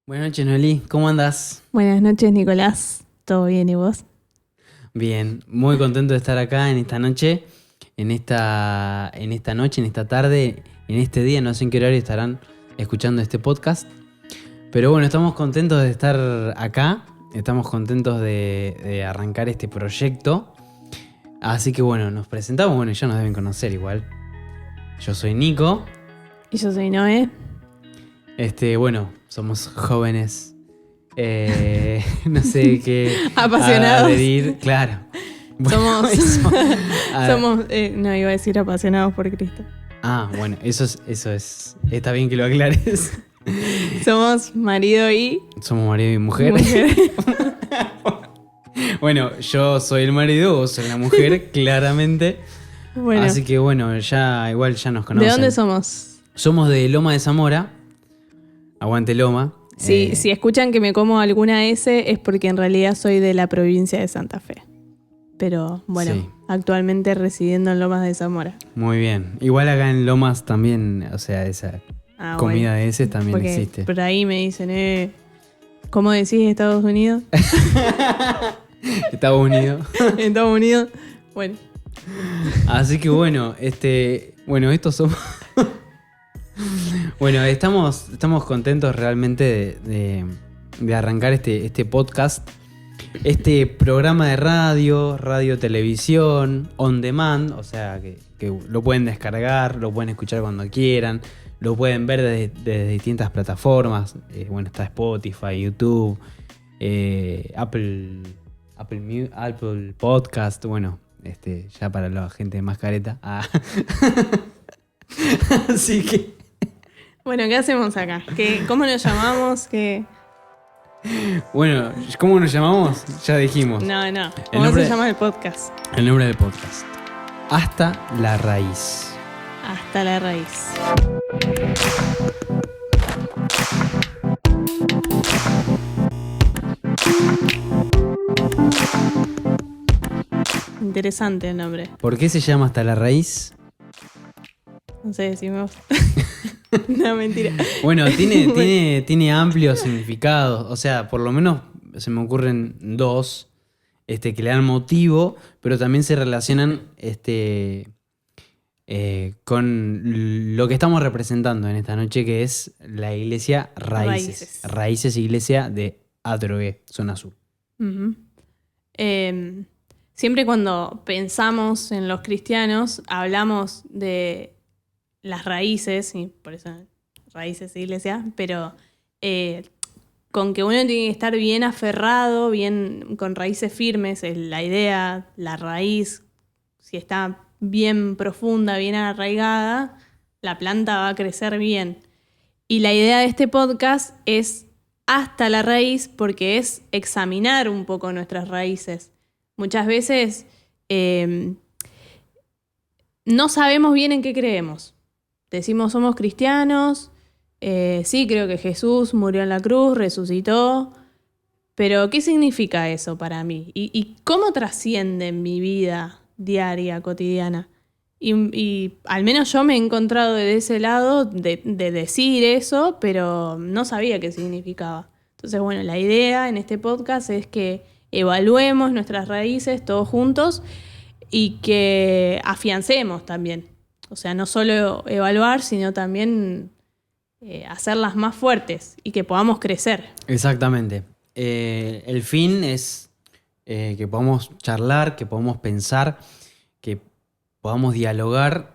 Buenas noches, Noeli. ¿Cómo andás? Buenas noches, Nicolás. ¿Todo bien y vos? Bien, muy contento de estar acá en esta noche, en esta tarde, en este día. No sé en qué horario estarán escuchando este podcast. Pero bueno, estamos contentos de estar acá. Estamos contentos de arrancar este proyecto. Así que bueno, nos presentamos. Bueno, ya nos deben conocer igual. Yo soy Nico. Y yo soy Noé. Bueno, somos jóvenes. No sé qué. Apasionados. Adherir, claro. Bueno, Somos, eso. no iba a decir apasionados por Cristo. Bueno, eso es. Está bien que lo aclares. Somos marido y Somos marido y mujer. Bueno, yo soy el marido, vos sos la mujer, claramente. Bueno, Así que bueno, ya nos conocen. ¿de dónde somos? Somos de Loma de Zamora. Aguante Loma. Si escuchan que me como alguna S es porque en realidad soy de la provincia de Santa Fe. Pero bueno, Sí. actualmente residiendo en Lomas de Zamora. Muy bien. Igual acá en Lomas también, o sea, esa comida Bueno, de ese también porque existe. por ahí me dicen, ¿cómo decís Estados Unidos? Estados Unidos. Estados Unidos. Bueno. Así que bueno, estos somos. Bueno, estamos contentos realmente de arrancar este podcast, este programa de radio, televisión, on demand, o sea que lo pueden descargar, lo pueden escuchar cuando quieran, lo pueden ver desde distintas plataformas. Bueno, está Spotify, YouTube, Apple Podcast, bueno, ya para la gente más careta. Así que Bueno, ¿qué hacemos acá? ¿Cómo nos llamamos? bueno, ¿cómo nos llamamos? Ya dijimos. No. El ¿Cómo nombre- se llama el podcast? El nombre del podcast. Hasta la raíz. Hasta la raíz. Interesante el nombre. ¿Por qué se llama Hasta la raíz? No sé, decimos. No, mentira. Bueno, tiene amplios significados. O sea, por lo menos se me ocurren dos que le dan motivo, pero también se relacionan con lo que estamos representando en esta noche, que es la iglesia Raíces. Raíces. Raíces, iglesia de Adrogué, zona sur. Ujú. Siempre cuando pensamos en los cristianos, hablamos de las raíces, y por eso raíces de iglesia, pero con que uno tiene que estar bien aferrado, bien con raíces firmes, la idea, la raíz, si está bien profunda, bien arraigada, la planta va a crecer bien. Y la idea de este podcast es hasta la raíz, porque es examinar un poco nuestras raíces. Muchas veces no sabemos bien en qué creemos. Decimos somos cristianos, sí creo que Jesús murió en la cruz, resucitó, pero ¿qué significa eso para mí? ¿Y cómo trasciende en mi vida diaria, cotidiana? Y al menos yo me he encontrado de ese lado de decir eso, pero no sabía qué significaba. Entonces, bueno, la idea en este podcast es que evaluemos nuestras raíces todos juntos y que afiancemos también. O sea, no solo evaluar, sino también hacerlas más fuertes y que podamos crecer. Exactamente. El fin es que podamos charlar, que podamos pensar, que podamos dialogar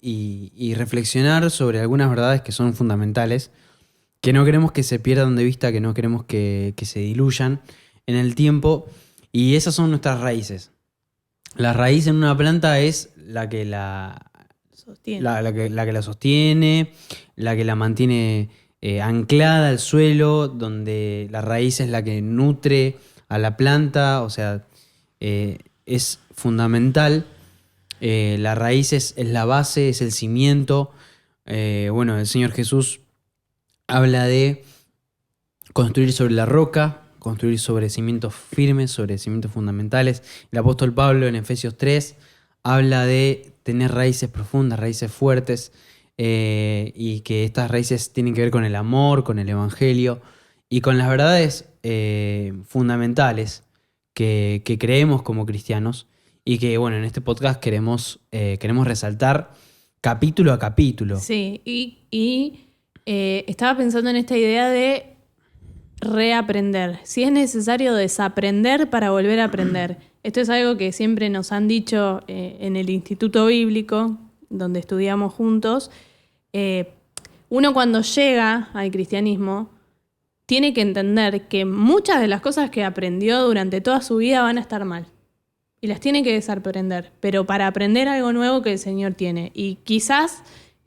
y reflexionar sobre algunas verdades que son fundamentales, que no queremos que se pierdan de vista, que no queremos que se diluyan en el tiempo. Y esas son nuestras raíces. La raíz en una planta es la que la Sostiene. la que la sostiene, la que la mantiene anclada al suelo, donde la raíz es la que nutre a la planta, o sea, es fundamental. La raíz es la base, es el cimiento. Bueno, el Señor Jesús habla de construir sobre la roca, construir sobre cimientos firmes, sobre cimientos fundamentales. El apóstol Pablo en Efesios 3 habla de tener raíces profundas, raíces fuertes. y que estas raíces tienen que ver con el amor, con el evangelio y con las verdades fundamentales que creemos como cristianos y que, bueno, en este podcast queremos resaltar capítulo a capítulo. Sí, estaba pensando en esta idea de reaprender. Si es necesario desaprender para volver a aprender. Esto es algo que siempre nos han dicho en el Instituto Bíblico, donde estudiamos juntos. Uno cuando llega al cristianismo tiene que entender que muchas de las cosas que aprendió durante toda su vida van a estar mal. Y las tiene que desaprender, pero para aprender algo nuevo que el Señor tiene. Y quizás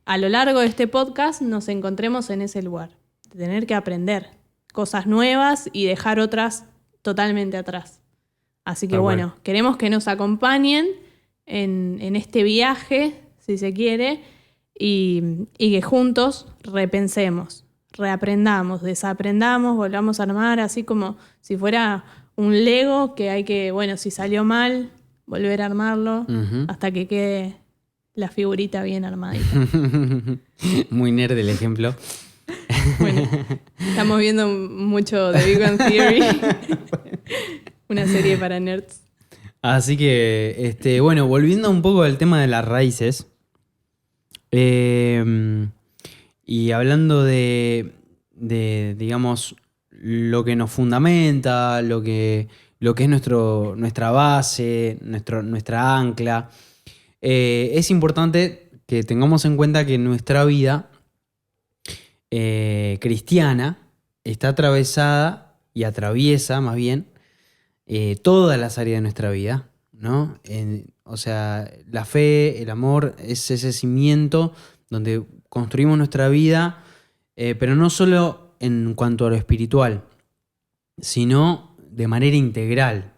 a lo largo de este podcast nos encontremos en ese lugar, de tener que aprender cosas nuevas y dejar otras totalmente atrás. Así que bueno, queremos que nos acompañen en este viaje, si se quiere, y que juntos repensemos, reaprendamos, desaprendamos, volvamos a armar, así como si fuera un Lego que hay que, bueno, si salió mal, volver a armarlo hasta que quede la figurita bien armadita. Muy nerd el ejemplo. Bueno, estamos viendo mucho de Big Bang Theory, una serie para nerds. Así que, bueno, volviendo un poco al tema de las raíces, y hablando de, digamos, lo que nos fundamenta, lo que es nuestra base, nuestra ancla, es importante que tengamos en cuenta que nuestra vida cristiana está atravesada y atraviesa más bien todas las áreas de nuestra vida, ¿no? O sea, la fe, el amor es ese cimiento donde construimos nuestra vida, pero no solo en cuanto a lo espiritual, sino de manera integral,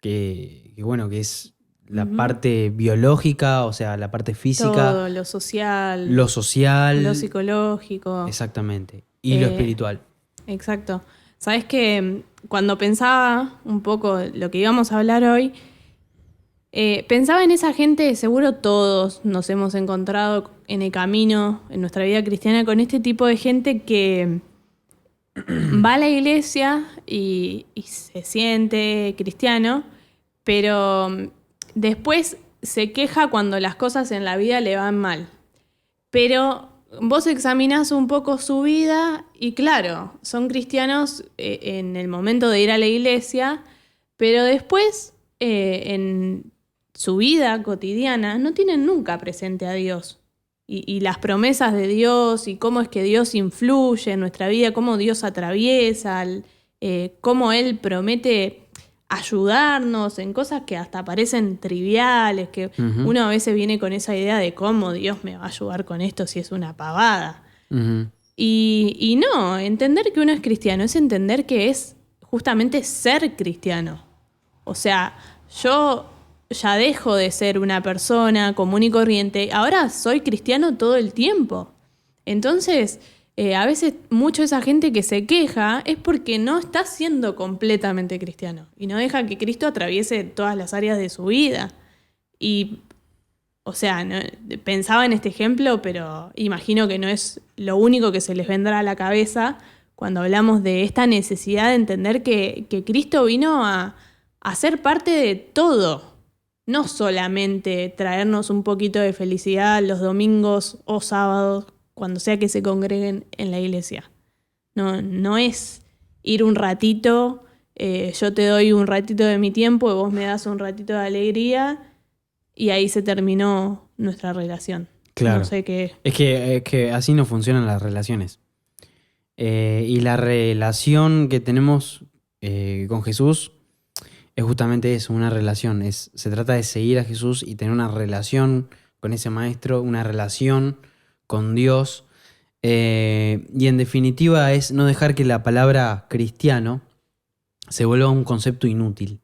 que es la parte biológica, o sea, la parte física. Todo, lo social. Lo social. Lo psicológico. Exactamente. Y lo espiritual. Exacto. Sabes que cuando pensaba un poco lo que íbamos a hablar hoy, pensaba en esa gente, seguro todos nos hemos encontrado en el camino, en nuestra vida cristiana, con este tipo de gente que va a la iglesia y se siente cristiano, pero después se queja cuando las cosas en la vida le van mal. Pero vos examinás un poco su vida y claro, son cristianos en el momento de ir a la iglesia, pero después en su vida cotidiana no tienen nunca presente a Dios. Y las promesas de Dios y cómo es que Dios influye en nuestra vida, cómo Dios atraviesa, cómo Él promete ayudarnos en cosas que hasta parecen triviales, que uno a veces viene con esa idea de cómo Dios me va a ayudar con esto si es una pavada. Y no, entender que uno es cristiano es entender que es justamente ser cristiano. O sea, yo ya dejo de ser una persona común y corriente, ahora soy cristiano todo el tiempo. Entonces, a veces mucho esa gente que se queja es porque no está siendo completamente cristiano y no deja que Cristo atraviese todas las áreas de su vida. Y, o sea, no, pensaba en este ejemplo, pero imagino que no es lo único que se les vendrá a la cabeza cuando hablamos de esta necesidad de entender que Cristo vino a ser parte de todo. No solamente traernos un poquito de felicidad los domingos o sábados, cuando sea que se congreguen en la iglesia. No es ir un ratito, yo te doy un ratito de mi tiempo y vos me das un ratito de alegría y ahí se terminó nuestra relación. Claro. No sé qué. Es que así no funcionan las relaciones. Y la relación que tenemos con Jesús es justamente eso, una relación. Se trata de seguir a Jesús y tener una relación con ese maestro, una relación con Dios. Y en definitiva es no dejar que la palabra cristiano se vuelva un concepto inútil.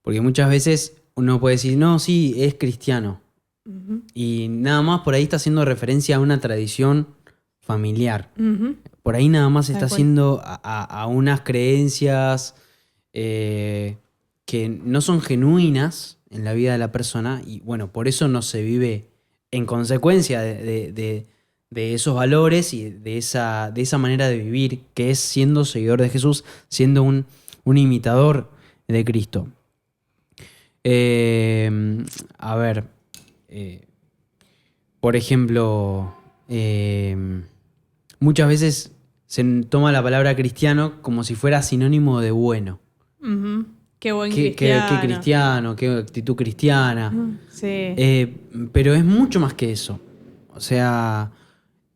Porque muchas veces uno puede decir, no, sí, es cristiano. Y nada más por ahí está haciendo referencia a una tradición familiar. Por ahí nada más está haciendo a unas creencias que no son genuinas en la vida de la persona y bueno, por eso no se vive en consecuencia de esos valores y de esa manera de vivir, que es siendo seguidor de Jesús, siendo un imitador de Cristo. A ver, por ejemplo, muchas veces se toma la palabra cristiano como si fuera sinónimo de bueno. Ujú. Qué buen Qué cristiano, qué actitud cristiana. Sí. Pero es mucho más que eso. O sea,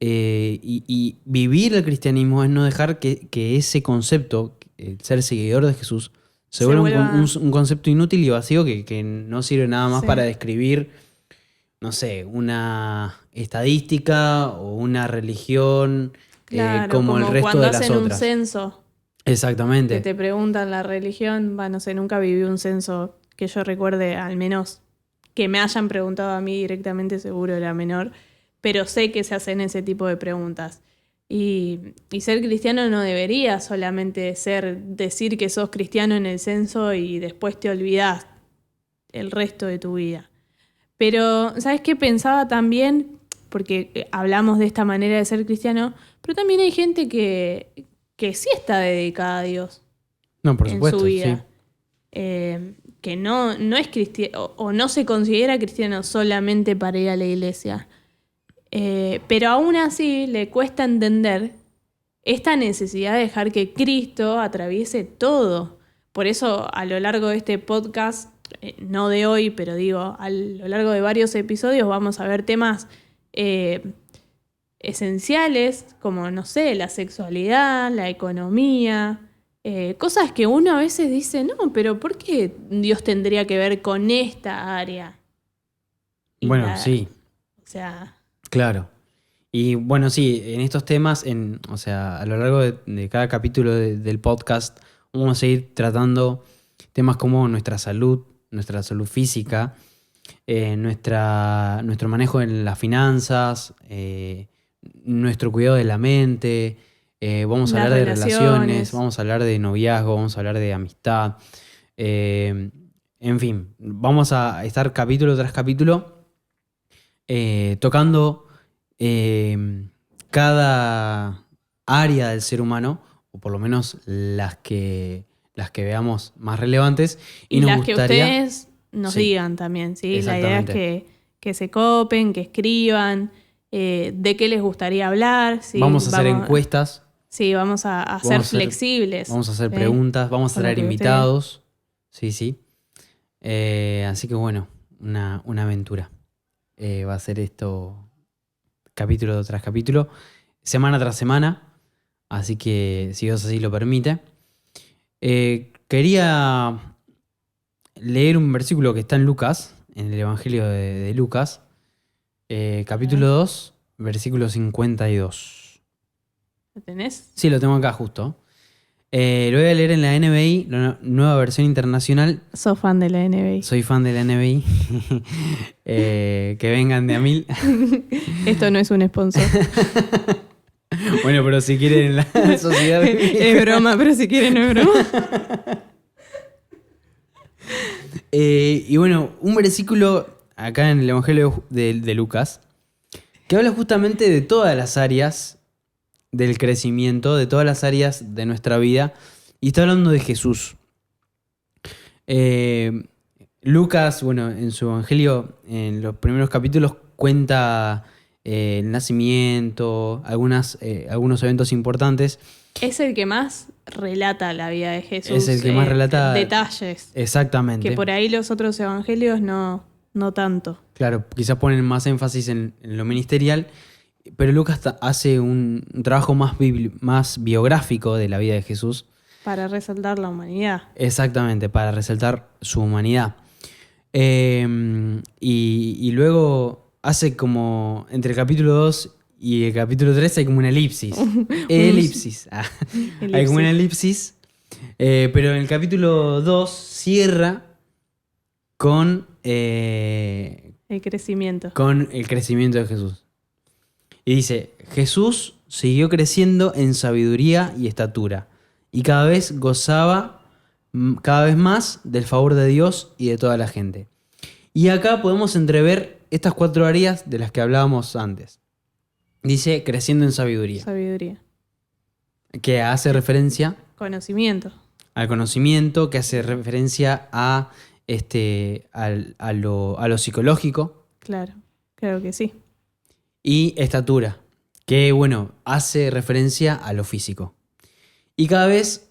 y vivir el cristianismo es no dejar que ese concepto, el ser seguidor de Jesús, se vuelva un concepto inútil y vacío que no sirve nada más para describir, no sé, una estadística o una religión como el resto de las otras. Cuando hacen un censo. Exactamente. Que te preguntan la religión, no sé, nunca viví un censo que yo recuerde, al menos que me hayan preguntado a mí directamente, seguro era menor, pero sé que se hacen ese tipo de preguntas. Y ser cristiano no debería solamente ser decir que sos cristiano en el censo y después te olvidás el resto de tu vida. Pero, ¿sabes qué? Pensaba también, porque hablamos de esta manera de ser cristiano, pero también hay gente que sí está dedicada a Dios. No, por supuesto, en su vida. Sí. Que no es cristiano o no se considera cristiano solamente para ir a la iglesia. Pero aún así le cuesta entender esta necesidad de dejar que Cristo atraviese todo. Por eso a lo largo de este podcast, no de hoy, pero digo, a lo largo de varios episodios vamos a ver temas esenciales como, no sé, la sexualidad, la economía, cosas que uno a veces dice, no, pero ¿por qué Dios tendría que ver con esta área? Bueno, sí. O sea... Claro. Y bueno, sí, en estos temas, o sea, a lo largo de cada capítulo del podcast, vamos a ir tratando temas como nuestra salud física, nuestro manejo en las finanzas, nuestro cuidado de la mente, vamos a hablar de relaciones, vamos a hablar de noviazgo, vamos a hablar de amistad. En fin, vamos a estar capítulo tras capítulo tocando cada área del ser humano, o por lo menos las que veamos más relevantes. Y las que ustedes nos digan también, ¿sí? La idea es que se copen, que escriban, de qué les gustaría hablar. ¿Sí? Vamos a hacer encuestas. Sí, vamos a ser flexibles. Vamos a hacer preguntas, vamos a traer invitados. Sí, sí. Así que bueno, una aventura. Va a ser esto capítulo tras capítulo, semana tras semana. Así que si Dios así lo permite. Quería leer un versículo que está en Lucas, en el Evangelio de Lucas, capítulo 2, versículo 52. ¿Lo tenés? Sí, lo tengo acá justo. Lo voy a leer en la NBI, la nueva versión internacional. ¿Sos fan de la NBI? Soy fan de la NBI. Que vengan de a 1000. Esto no es un sponsor. Bueno, pero si quieren la sociedad... Es broma, pero si quieren no es broma. Y bueno, un versículo acá en el Evangelio de Lucas que habla justamente de todas las áreas del crecimiento, de todas las áreas de nuestra vida, y está hablando de Jesús. Lucas, bueno, en su Evangelio, en los primeros capítulos, cuenta el nacimiento, algunos eventos importantes. Es el que más relata la vida de Jesús. Es el que más relata detalles. Exactamente. Que por ahí los otros evangelios no tanto. Claro, quizás ponen más énfasis en lo ministerial, pero Lucas hace un trabajo más biográfico de la vida de Jesús. Para resaltar la humanidad. Exactamente, para resaltar su humanidad. Y luego hace como, entre el capítulo 2 y el capítulo 3 hay como una elipsis. Elipsis. Hay como una elipsis. Pero en el capítulo 2 cierra con... el crecimiento. Con el crecimiento de Jesús. Y dice, Jesús siguió creciendo en sabiduría y estatura, y cada vez gozaba cada vez más del favor de Dios y de toda la gente. Y acá podemos entrever estas 4 áreas de las que hablábamos antes. Dice creciendo en sabiduría, Sabiduría. que hace referencia Conocimiento. al conocimiento, que hace referencia a, a lo psicológico, Claro, claro que sí. y estatura, que bueno, hace referencia a lo físico. Y cada vez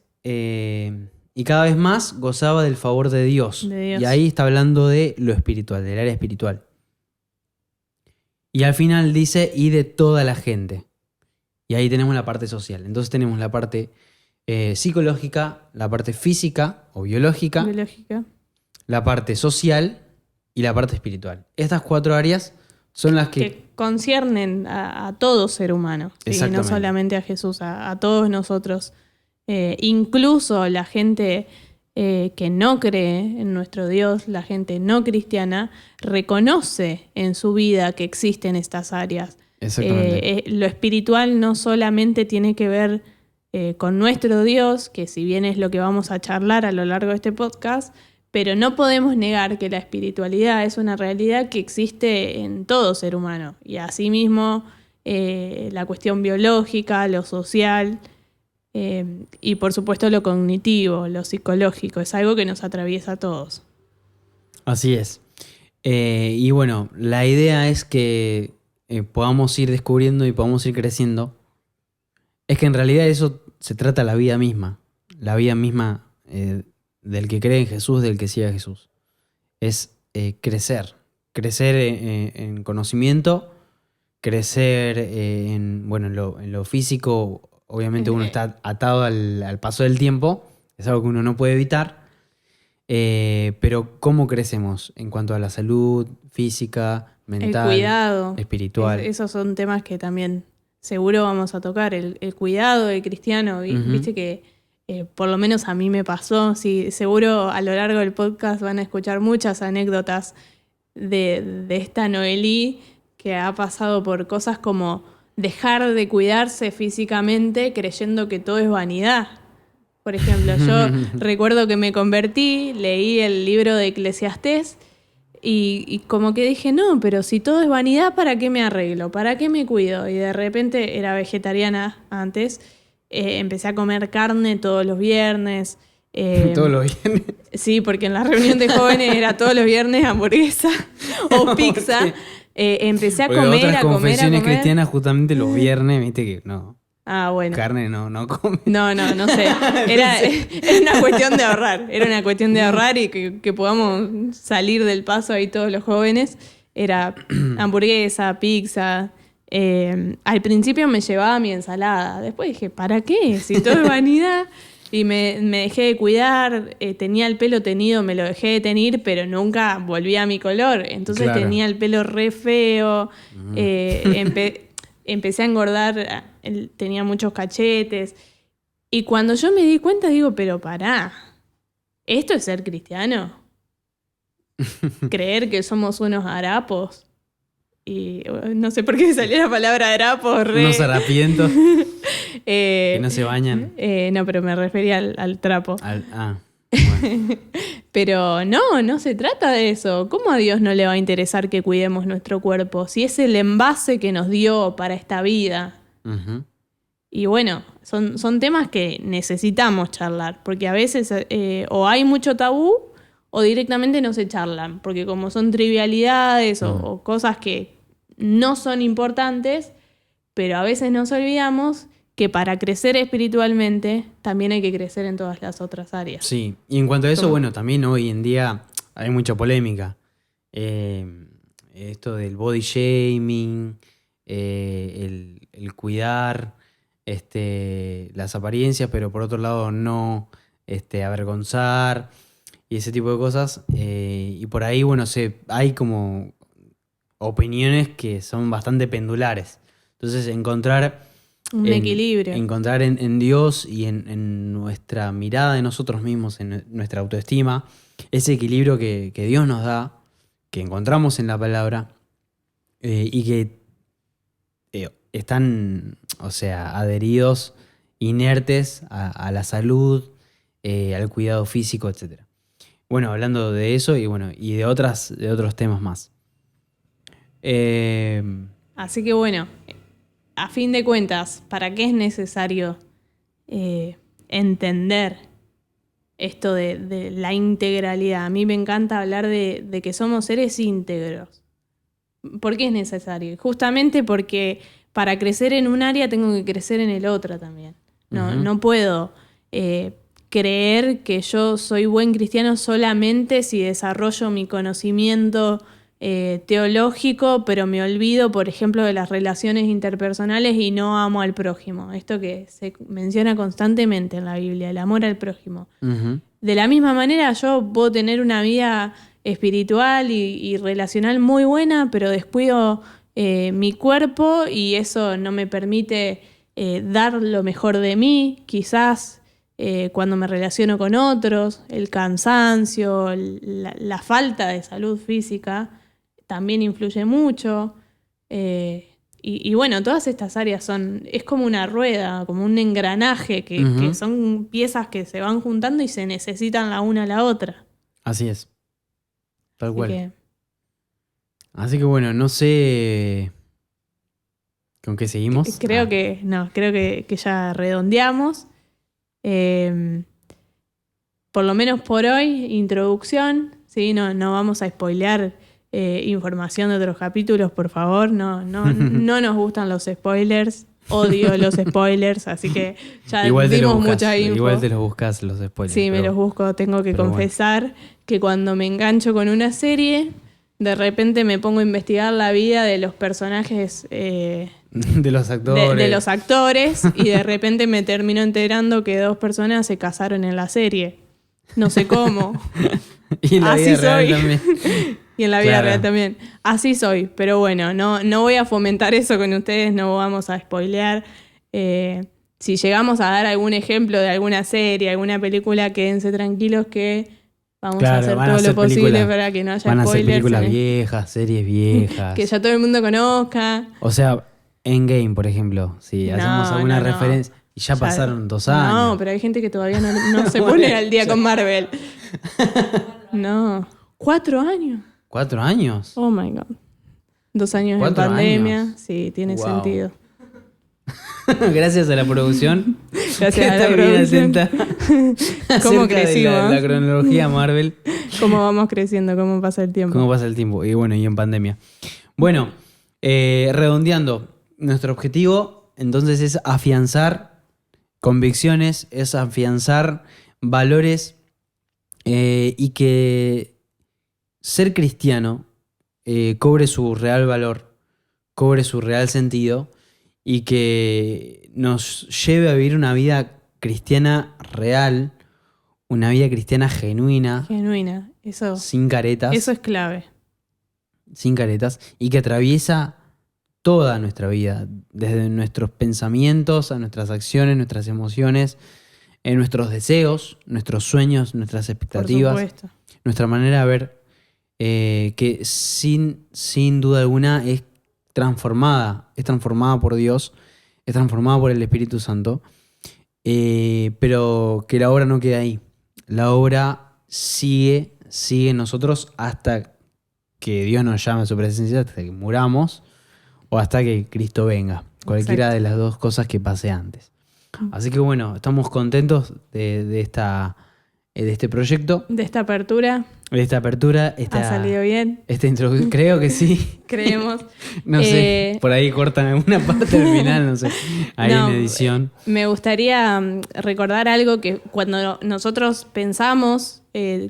más gozaba del favor de Dios. De Dios. Y ahí está hablando de lo espiritual, del área espiritual. Y al final dice, y de toda la gente. Y ahí tenemos la parte social. Entonces tenemos la parte psicológica, la parte física o biológica, Biológica. la parte social y la parte espiritual. Estas 4 áreas son las Que conciernen a todo ser humano. ¿Sí? No Exactamente. solamente a Jesús, a todos nosotros. Incluso la gente que no cree en nuestro Dios, la gente no cristiana, reconoce en su vida que existen estas áreas. Exactamente. Lo espiritual no solamente tiene que ver con nuestro Dios, que si bien es lo que vamos a charlar a lo largo de este podcast, pero no podemos negar que la espiritualidad es una realidad que existe en todo ser humano. Y asimismo, la cuestión biológica, lo social, y por supuesto lo cognitivo, lo psicológico, es algo que nos atraviesa a todos. Así es. Y bueno, la idea es que podamos ir descubriendo y podamos ir creciendo. Es que en realidad eso se trata la vida misma del que cree en Jesús, del que sigue a Jesús. Es crecer en conocimiento, crecer en lo físico. Obviamente uno está atado al paso del tiempo, es algo que uno no puede evitar. Pero ¿cómo crecemos en cuanto a la salud física, mental, El cuidado, espiritual? Esos son temas que también seguro vamos a tocar. El cuidado del cristiano, viste que por lo menos a mí me pasó. Sí, seguro a lo largo del podcast van a escuchar muchas anécdotas de esta Noelí que ha pasado por cosas como dejar de cuidarse físicamente creyendo que todo es vanidad. Por ejemplo, yo recuerdo que me convertí, leí el libro de Eclesiastés y como que dije, no, pero si todo es vanidad, ¿para qué me arreglo? ¿Para qué me cuido? Y de repente era vegetariana antes, empecé a comer carne todos los viernes. Todos los viernes. Sí, porque en la reunión de jóvenes era todos los viernes hamburguesa o pizza. Empecé a Porque comer, otras a comer, a confesiones comer. cristianas justamente los viernes, viste que no. Ah, bueno. Carne no come. No sé. Era una cuestión de ahorrar. Era una cuestión de ahorrar y que podamos salir del paso ahí todos los jóvenes. Era hamburguesa, pizza. Al principio me llevaba mi ensalada. Después dije, ¿para qué? Si todo es vanidad. Y me dejé de cuidar. Tenía el pelo tenido, me lo dejé de tener, pero nunca volví a mi color. Entonces Claro. tenía el pelo re feo. Empecé a engordar, tenía muchos cachetes. Y cuando yo me di cuenta, digo, pero pará, ¿esto es ser cristiano? ¿Creer que somos unos harapos? Y no sé por qué me salió la palabra harapos. Unos harapientos que que no se bañan. no, pero me refería al trapo. Bueno. Pero no se trata de eso. ¿Cómo a Dios no le va a interesar que cuidemos nuestro cuerpo? Si es el envase que nos dio para esta vida. Ujú. Y bueno, son temas que necesitamos charlar, porque a veces o hay mucho tabú o directamente no se charlan, porque como son trivialidades o cosas que no son importantes, pero a veces nos olvidamos que para crecer espiritualmente también hay que crecer en todas las otras áreas. Sí, y en cuanto a eso, ¿Cómo? bueno, también hoy en día hay mucha polémica. Esto del body shaming, el cuidar las apariencias, pero por otro lado no avergonzar y ese tipo de cosas. Y por ahí, bueno, hay como opiniones que son bastante pendulares. Entonces, encontrar Un equilibrio. Encontrar en Dios y en nuestra mirada de nosotros mismos, en nuestra autoestima, ese equilibrio que Dios nos da, que encontramos en la palabra, y que están, o sea, adheridos, inertes a la salud, al cuidado físico, etc. Bueno, hablando de eso y de otros temas más. Así que bueno, a fin de cuentas, ¿para qué es necesario entender esto de la integralidad? A mí me encanta hablar de que somos seres íntegros. ¿Por qué es necesario? Justamente porque para crecer en un área tengo que crecer en el otro también. No puedo creer que yo soy buen cristiano solamente si desarrollo mi conocimiento teológico, pero me olvido, por ejemplo, de las relaciones interpersonales y no amo al prójimo. Esto que se menciona constantemente en la Biblia, el amor al prójimo. Ujú. De la misma manera, yo puedo tener una vida espiritual y relacional muy buena, pero descuido mi cuerpo y eso no me permite dar lo mejor de mí. Quizás cuando me relaciono con otros, el cansancio, la falta de salud física también influye mucho. Y bueno, todas estas áreas es como una rueda, como un engranaje, que son piezas que se van juntando y se necesitan la una a la otra. Así es. Tal Así cual. que, Así que bueno, no sé con qué seguimos. creo que ya redondeamos. Por lo menos por hoy, introducción, ¿sí? No vamos a spoilear información de otros capítulos, por favor. No nos gustan los spoilers. Odio los spoilers, así que ya Igual te los dimos buscas, mucha info. igual te los buscas los spoilers. Sí, me pero los busco. Tengo que pero confesar que cuando me engancho con una serie, de repente me pongo a investigar la vida de los personajes de los actores. de los actores y de repente me termino enterando que 2 personas se casaron en la serie. No sé cómo. Y en la Así vida real soy. también. Y en la vida Claro. real también. Así soy. Pero bueno, no voy a fomentar eso con ustedes, no vamos a spoilear. Si llegamos a dar algún ejemplo de alguna serie, alguna película, quédense tranquilos que vamos a hacer van todo ser lo posible películas- para que no haya Van a ser spoilers. películas viejas, series viejas. Que ya todo el mundo conozca. O sea, Endgame, por ejemplo. Si No, hacemos alguna no. referencia. Y ya pasaron 2 años. No, pero hay gente que todavía no se pone al día con Marvel. No. 4 años. 4 años. Oh my God. 2 años en 4 pandemia. años. Sí, tiene Wow. sentido. Gracias a la producción. Gracias que a la está bien producción. atenta ¿Cómo acerca de crecimos? la cronología Marvel. Cómo vamos creciendo, cómo pasa el tiempo. Cómo pasa el tiempo. Y bueno, y en pandemia. Bueno, redondeando. Nuestro objetivo entonces es afianzar convicciones, es afianzar valores y que ser cristiano cobre su real valor, cobre su real sentido y que nos lleve a vivir una vida cristiana real, una vida cristiana genuina, Genuina. Eso sin caretas, es clave. sin caretas, y que atraviesa toda nuestra vida, desde nuestros pensamientos a nuestras acciones, nuestras emociones, nuestros deseos, nuestros sueños, nuestras Por expectativas, supuesto. nuestra manera de ver, que sin duda alguna es transformada por Dios, es transformada por el Espíritu Santo, pero que la obra no queda ahí. La obra sigue en nosotros hasta que Dios nos llame a su presencia, hasta que muramos o hasta que Cristo venga. Cualquiera Exacto. de las dos cosas que pase antes. Así que bueno, estamos contentos de este proyecto, De esta apertura de esta apertura, ha salido bien, esta introducción. Creo que sí. creemos. No sé, por ahí cortan alguna parte al final, no sé. Ahí No, en edición. Me gustaría recordar algo que cuando nosotros pensamos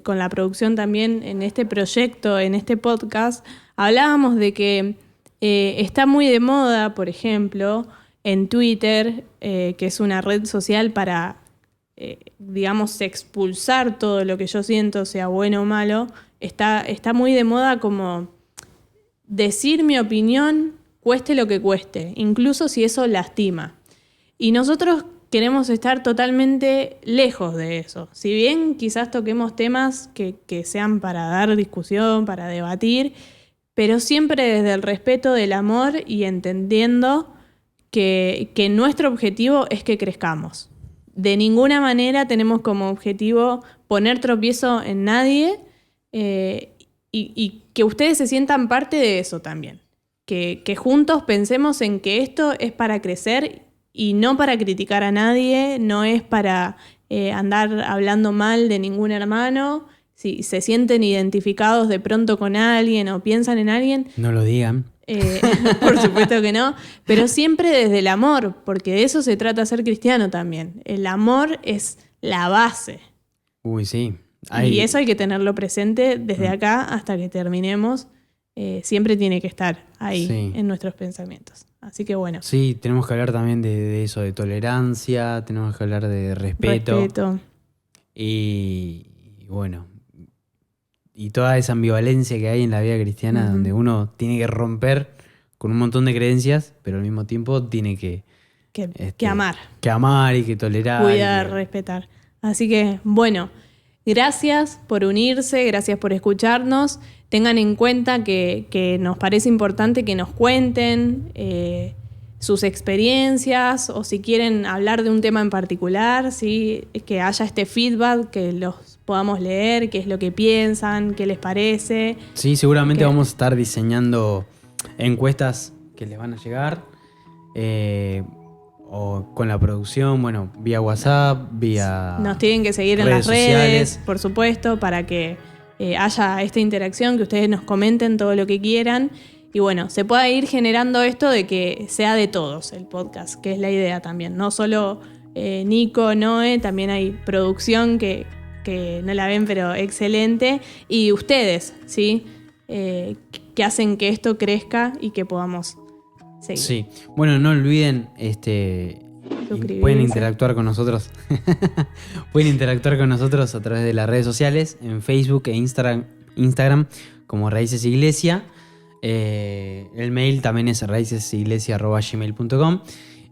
con la producción también en este proyecto, en este podcast, hablábamos de que está muy de moda, por ejemplo, en Twitter, que es una red social para, digamos, expulsar todo lo que yo siento, sea bueno o malo. Está muy de moda como decir mi opinión, cueste lo que cueste, incluso si eso lastima. Y nosotros queremos estar totalmente lejos de eso. Si bien quizás toquemos temas que sean para dar discusión, para debatir, pero siempre desde el respeto del amor y entendiendo que nuestro objetivo es que crezcamos. De ninguna manera tenemos como objetivo poner tropiezo en nadie y que ustedes se sientan parte de eso también. que juntos pensemos en que esto es para crecer y no para criticar a nadie, no es para andar hablando mal de ningún hermano. Si se sienten identificados de pronto con alguien o piensan en alguien, No lo digan. por supuesto que no, pero siempre desde el amor, porque de eso se trata ser cristiano también. El amor es la base. Uy, sí. Y eso hay que tenerlo presente desde acá hasta que terminemos. Siempre tiene que estar ahí Sí. en nuestros pensamientos. Así que bueno, Sí, tenemos que hablar también de eso, de tolerancia, tenemos que hablar de respeto. Y bueno, y toda esa ambivalencia que hay en la vida cristiana, Ujú. donde uno tiene que romper con un montón de creencias, pero al mismo tiempo tiene que Que amar, amar y que tolerar. cuidar, y que- respetar. Así que bueno, gracias por unirse, gracias por escucharnos. Tengan en cuenta que nos parece importante que nos cuenten sus experiencias o si quieren hablar de un tema en particular, ¿sí? Que haya este feedback, que los podamos leer, qué es lo que piensan, qué les parece. Sí, seguramente que- vamos a estar diseñando encuestas que les van a llegar. O con la producción, bueno, vía WhatsApp, vía Nos tienen que seguir en redes las redes, sociales. por supuesto, para que haya esta interacción, que ustedes nos comenten todo lo que quieran. Y bueno, se pueda ir generando esto de que sea de todos el podcast, que es la idea también. No solo Nico, Noé, también hay producción que no la ven, pero excelente. Y ustedes, ¿sí? Que hacen que esto crezca y que podamos seguir. Sí. Bueno, no olviden, Suscribirse. pueden interactuar con nosotros. Pueden interactuar con nosotros a través de las redes sociales, en Facebook e Instagram como Raíces Iglesia. El mail también es raicesiglesia@gmail.com.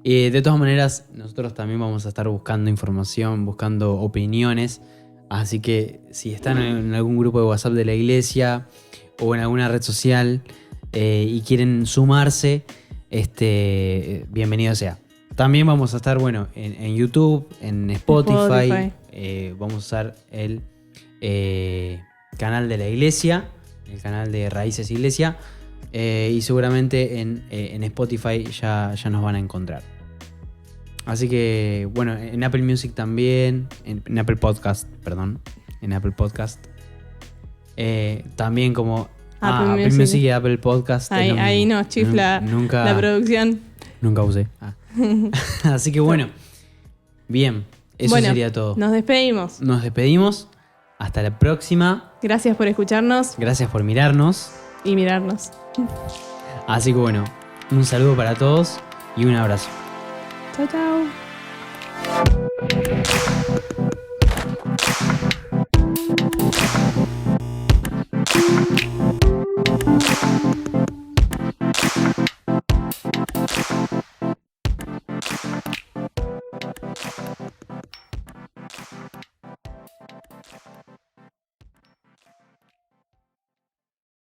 De todas maneras, nosotros también vamos a estar buscando información, buscando opiniones. Así que si están en algún grupo de WhatsApp de la iglesia o en alguna red social y quieren sumarse, bienvenido sea. También vamos a estar, bueno, en YouTube, en Spotify. Vamos a usar el canal de la iglesia, el canal de Raíces Iglesia. Y seguramente en Spotify ya nos van a encontrar. Así que, bueno, en Apple Music también, en Apple Podcast, perdón, en Apple Podcast. También como Apple Music y Apple Podcast. Ahí nos chifla la producción. Nunca usé. Así que bueno, bien, eso Bueno, sería todo. Nos despedimos. Nos despedimos, hasta la próxima. Gracias por escucharnos Gracias por mirarnos. y mirarnos. Así que bueno, un saludo para todos y un abrazo. Chao, chao.